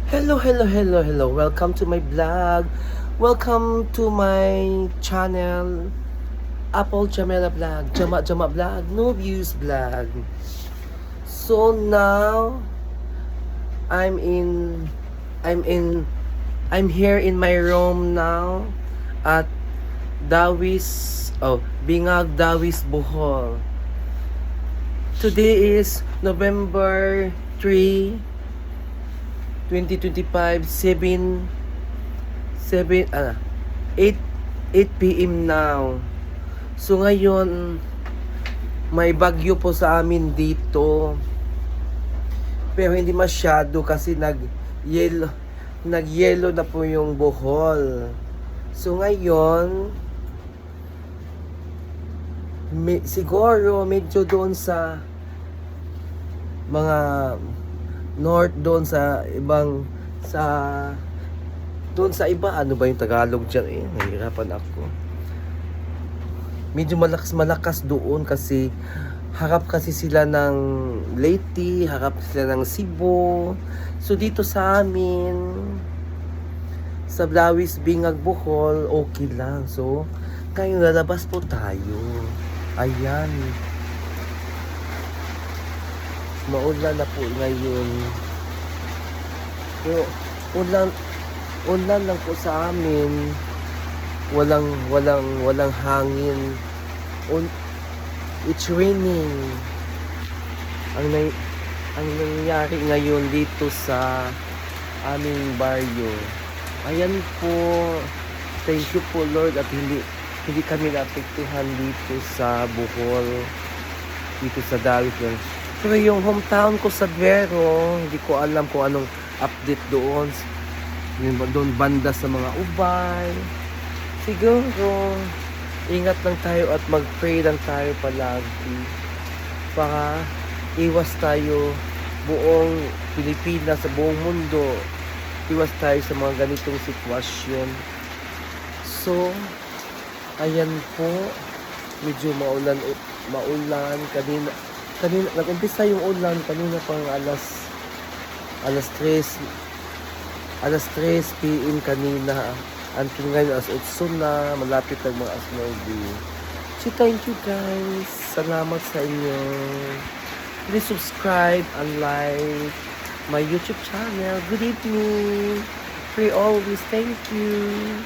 Hello. Welcome to my vlog. Welcome to my channel, Apple Jamela Vlog, Jama Vlog, No Views Vlog. So now, I'm in, I'm in, I'm here in my room now at Bingag Dawis, Bohol. Today is November 3, 2025, 8 p.m. now. So ngayon, may bagyo po sa amin dito. Pero hindi masyado kasi nagyelo na po yung Bohol. So ngayon, siguro medyo doon sa mga north, doon sa doon sa iba, ano ba yung Tagalog dyan, nahihirapan ako. Medyo malakas doon kasi harap kasi sila ng Leyte, harap sila ng Cebu. So dito sa amin sa Blawis, Bingag, Bohol, okay lang. So ngayon lalabas po tayo. Ayan, maulan na po ngayon. Pero ulan lang po sa amin. Walang hangin. It's raining. Ang nangyari ngayon dito sa aming baryo. Ayan po. Thank you po Lord at hindi kami naapektuhan dito sa Bohol. Dito sa Dawit. Pero yung hometown ko sa Vero, hindi ko alam kung anong update doon. Doon banda sa mga ubay. Siguro, ingat lang tayo at mag-pray lang tayo palagi. Para iwas tayo buong Pilipinas, sa buong mundo. Iwas tayo sa mga ganitong sitwasyon. So, ayan po. Medyo maulan kanina nag-umpisa yung ulan kanina pang alas 3 PM kanina until ngayon as 8 na malapit ang mga asnobi. So thank you guys, salamat sa inyo. Please subscribe and like my YouTube channel. Good evening, pray always. Thank you.